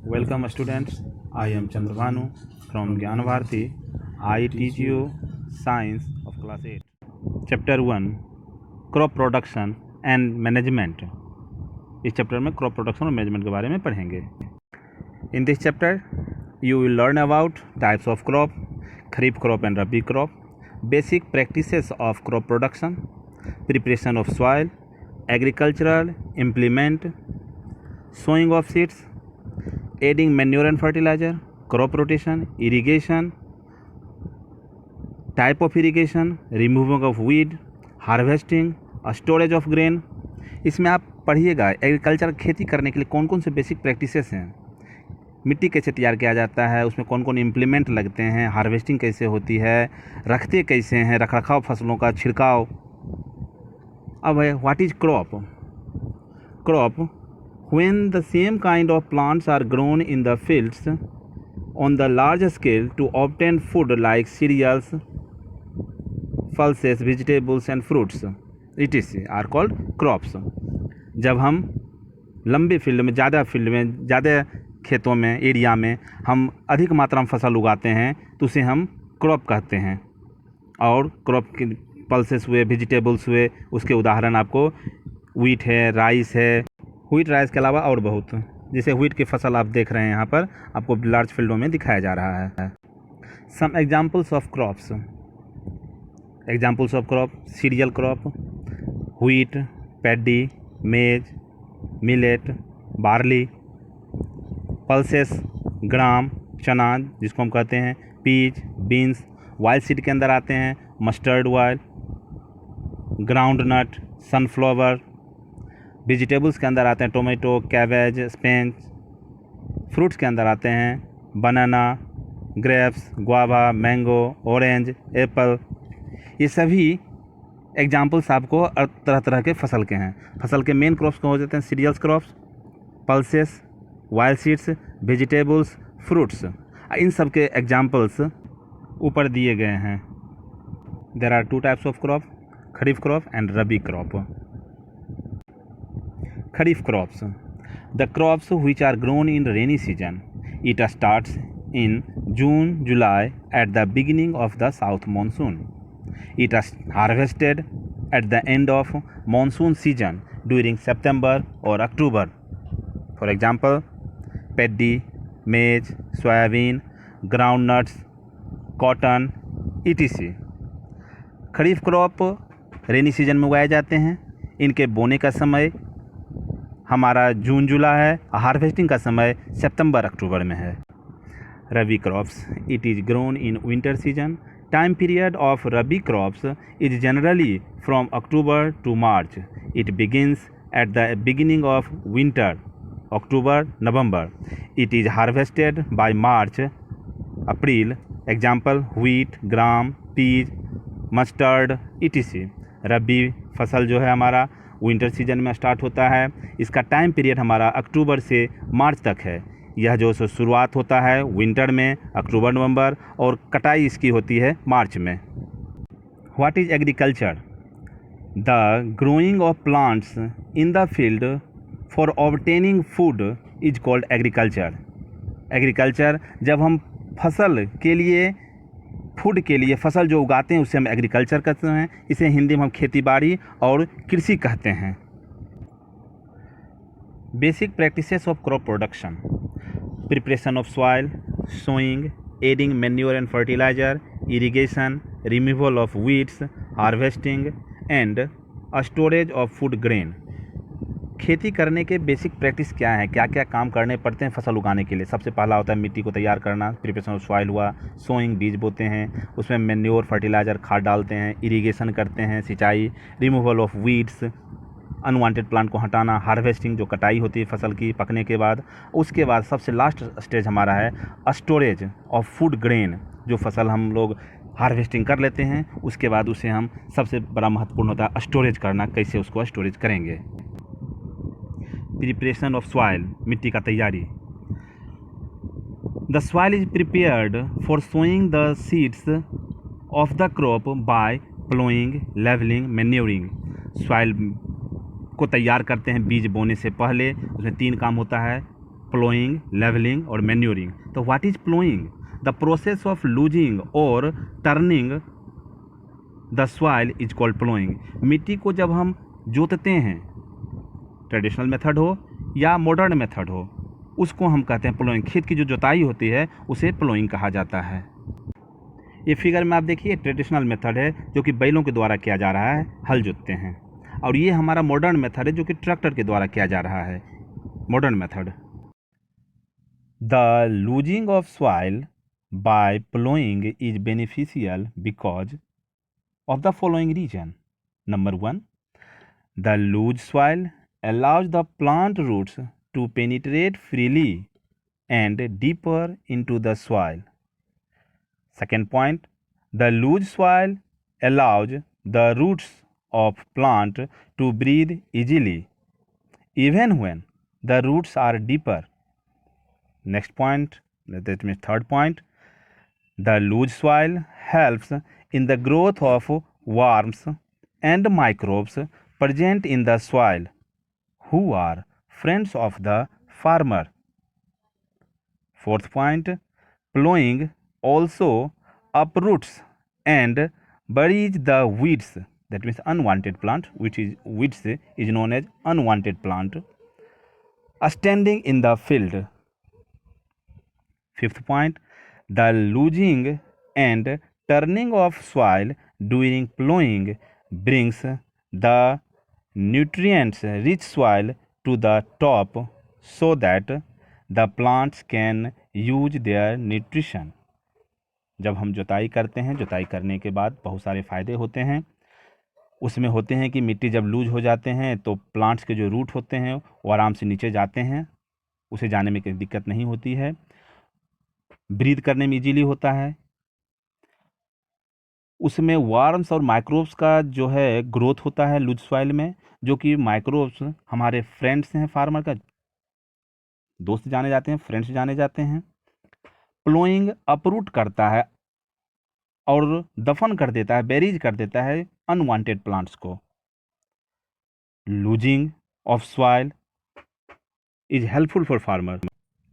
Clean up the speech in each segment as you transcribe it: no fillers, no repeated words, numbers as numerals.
Welcome students, I am Chandravanu from Gyan Bharati. I teach you science of class 8. Chapter 1 Crop Production and Management. इस chapter में crop production और management के बारे में पढ़ेंगे. In this chapter you will learn about types of crop, kharif crop and rabi crop, basic practices of crop production, preparation of soil, agricultural implement, sowing of seeds, adding manure and fertilizer, crop rotation, irrigation, type of irrigation, removing of weed, harvesting, storage of grain. इसमें आप पढ़िएगा agriculture खेती करने के लिए कौन कौन से बेसिक प्रैक्टिसेस हैं, मिट्टी कैसे तैयार किया जाता है, उसमें कौन कौन इम्प्लीमेंट लगते हैं, हार्वेस्टिंग कैसे होती है, रखते कैसे हैं, रखरखाव फसलों का छिड़काव. अब है what is crop. Crop when the same kind of plants are grown in the fields on the large scale to obtain food like cereals, pulses, vegetables and fruits etc are called crops. जब हम लंबे field में ज़्यादा खेतों में area में हम अधिक मात्रा में फसल उगाते हैं तो उसे हम क्रॉप कहते हैं. और क्रॉप के पल्सेस हुए, वेजिटेबल्स हुए, उसके उदाहरण आपको व्हीट है, राइस है. व्हीट राइस के अलावा और बहुत, जैसे व्हीट की फसल आप देख रहे हैं यहाँ पर आपको लार्ज फील्डों में दिखाया जा रहा है. Some examples of crops. Examples of crop cereal crop, wheat, paddy, maize, millet, barley. Pulses gram, चना जिसको हम कहते हैं, पीज, बीन्स. वाइल्ड सीड के अंदर आते हैं mustard oil, ground nut, sunflower. Vegetables के अंदर आते हैं टोमेटो, कैबेज, स्पिनच. फ्रूट्स के अंदर आते हैं banana, grapes, guava, mango, orange, apple. ये सभी एग्जाम्पल्स आपको तरह तरह के फसल के हैं. फसल के मेन क्रॉप्स को हो जाते हैं cereals crops, pulses, wild seeds, vegetables, fruits. इन सब के एग्जाम्पल्स ऊपर दिए गए हैं. There are two types of crop, kharif crop and rabi crop. Kharif crops, the crops which are grown in rainy season. It starts in June, July at the beginning of the south monsoon. It is harvested at the end of monsoon season during September or October. For example, paddy, maize, soybean, groundnuts, cotton, etc. Kharif crop rainy season में उगाए जाते हैं. इनके बोने का समय हमारा जून जुलाई है, हार्वेस्टिंग का समय सितंबर अक्टूबर में है. Rabi crops, it is grown in winter season. Time period of rabi crops is generally from October to March. It begins at the beginning of winter, October November. It is harvested by March April. Example wheat, gram, peas, mustard etc. Rabi फसल जो है हमारा winter season में start होता है. इसका time period हमारा अक्टूबर से मार्च तक है. यह जो शुरुआत होता है विंटर में अक्टूबर नवंबर और कटाई इसकी होती है मार्च में. What is agriculture. The growing of plants in the field for obtaining food is called agriculture. Agriculture जब हम फसल के लिए, फूड के लिए फसल जो उगाते हैं उसे हम एग्रीकल्चर कहते हैं. इसे हिंदी में हम खेतीबाड़ी और कृषि कहते हैं. Basic practices of crop production. Preparation of soil, sowing, adding manure and fertilizer, irrigation, removal of weeds, harvesting and storage of food grain. खेती करने के बेसिक प्रैक्टिस क्या है, क्या क्या काम करने पड़ते हैं फसल उगाने के लिए. सबसे पहला होता है मिट्टी को तैयार करना, प्रिपरेशन ऑफ सॉइल हुआ. सोइंग बीज बोते हैं, उसमें मैन्योर फर्टिलाइज़र खाद डालते हैं. इरिगेशन करते हैं, सिंचाई. Removal of weeds, unwanted plant को हटाना. हार्वेस्टिंग जो कटाई होती है फसल की पकने के बाद. उसके बाद सबसे लास्ट स्टेज हमारा है स्टोरेज ऑफ फूड ग्रेन. जो फसल हम लोग हार्वेस्टिंग कर लेते हैं उसके बाद उसे हम, सबसे बड़ा महत्वपूर्ण होता है स्टोरेज करना, कैसे उसको स्टोरेज करेंगे. प्रिपरेशन ऑफ सॉइल, मिट्टी का तैयारी. The soil is prepared for sowing the seeds of the crop by ploughing, levelling, manuring. Soil को तैयार करते हैं बीज बोने से पहले. उसमें 3 काम होता है, प्लोइंग, लेवलिंग और मैन्योरिंग। तो what is ploughing? The process of loosing और turning the soil is called ploughing. मिट्टी को जब हम जोतते हैं, ट्रेडिशनल मेथड हो या मॉडर्न मेथड हो, उसको हम कहते हैं प्लोइंग। खेत की जो जोताई होती है उसे प्लोइंग कहा जाता है। ये फिगर में आप देखिए ट्रेडिशनल मेथड है जो कि बैलों के द्वारा किया जा रहा है, हल जोतते हैं। और ये हमारा मॉडर्न मेथड है जो कि ट्रैक्टर के द्वारा किया जा रहा है, modern method. The losing of soil by ploughing is beneficial because of the following reason. Number 1, the loose soil allows the plant roots to penetrate freely and deeper into the soil. Second point, the loose soil allows the roots of plant to breathe easily even when the roots are deeper. Next point, that means third point, the loose soil helps in the growth of worms and microbes present in the soil, who are friends of the farmer. Fourth point, plowing also uproots and buries the weeds, that means unwanted plant, which is weeds is known as unwanted plant, standing in the field. Fifth point, the losing and turning of soil during plowing brings the nutrients rich soil to the top so that the plants can use their nutrition. जब हम जुताई करते हैं, जुताई करने के बाद बहुत सारे फ़ायदे होते हैं। उसमें होते हैं कि मिट्टी जब लूज हो जाते हैं तो प्लांट्स के जो रूट होते हैं वो आराम से नीचे जाते हैं, उसे जाने में कोई दिक्कत नहीं होती है, ब्रीथ करने में इजीली होता है। उसमें वार्म्स और माइक्रोब्स का जो है ग्रोथ होता है लूज सॉइल में, जो कि माइक्रोब्स हमारे फ्रेंड्स हैं, फार्मर का दोस्त जाने जाते हैं, फ्रेंड्स जाने जाते हैं। प्लोइंग अपरूट करता है और दफन कर देता है, बेरीज कर देता है अनवांटेड प्लांट्स को। Loosening of soil is helpful for farmer.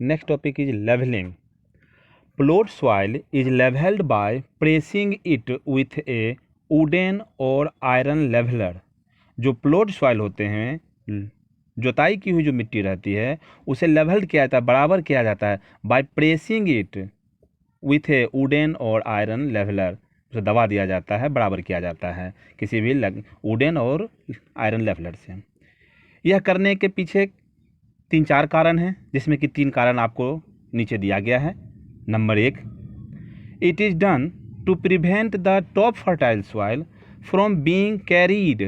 Next topic is levelling. Plowed soil is leveled by pressing it with a wooden or iron leveler. जो प्लोड सॉइल होते हैं, जोताई की हुई जो मिट्टी रहती है, उसे लेवल्ड किया जाता है, बराबर किया जाता है by pressing it with A wooden और आयरन लेवलर। उसे दबा दिया जाता है, बराबर किया जाता है किसी भी वुडन और आयरन लेवलर से। यह करने के पीछे 3-4 कारण हैं, जिसमें कि 3 कारण आपको नीचे दिया गया है। Number 1, it is done to prevent the top fertile soil from being carried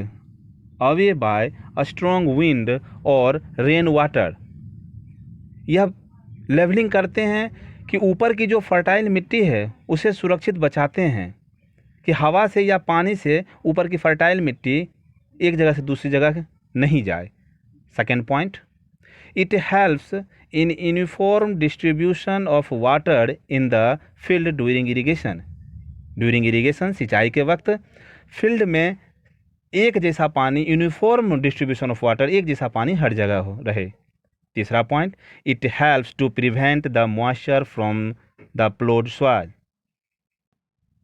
away by a strong wind or rain water. यह लेवलिंग करते हैं कि ऊपर की जो फर्टाइल मिट्टी है उसे सुरक्षित बचाते हैं कि हवा से या पानी से ऊपर की फर्टाइल मिट्टी एक जगह से दूसरी जगह नहीं जाए। Second point, it helps in uniform distribution of water in the field during irrigation. During irrigation, सिंचाई के वक्त फील्ड में एक जैसा पानी, यूनिफॉर्म डिस्ट्रीब्यूशन ऑफ वाटर, एक जैसा पानी हर जगह हो रहे। तीसरा point, it helps to prevent the moisture from the ploughed soil.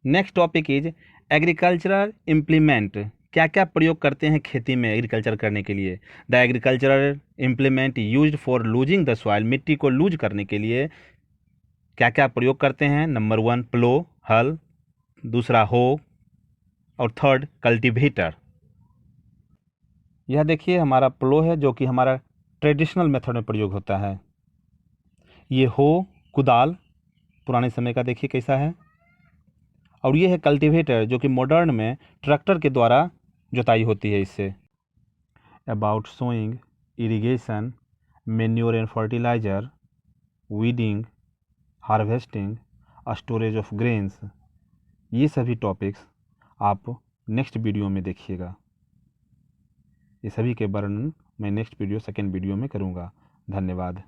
Next topic is agricultural implement. क्या क्या प्रयोग करते हैं खेती में एग्रीकल्चर करने के लिए? The agricultural implement used for losing the soil. मिट्टी को लूज करने के लिए क्या क्या प्रयोग करते हैं? नंबर 1, प्लो, हल, दूसरा हो, और थर्ड कल्टीवेटर। यह देखिए हमारा प्लो है जो कि हमारा ट्रेडिशनल मेथड में प्रयोग होता है। ये हो कुदाल पुराने समय का देखिए कैसा है, और ये है कल्टीवेटर जो कि मॉडर्न में ट्रैक्टर के द्वारा जुताई होती है इससे। About sowing, irrigation, manure and fertilizer, weeding, harvesting, storage of grains, ये सभी टॉपिक्स आप नेक्स्ट वीडियो में देखिएगा। ये सभी के वर्णन मैं नेक्स्ट वीडियो, सेकेंड वीडियो में करूँगा। धन्यवाद।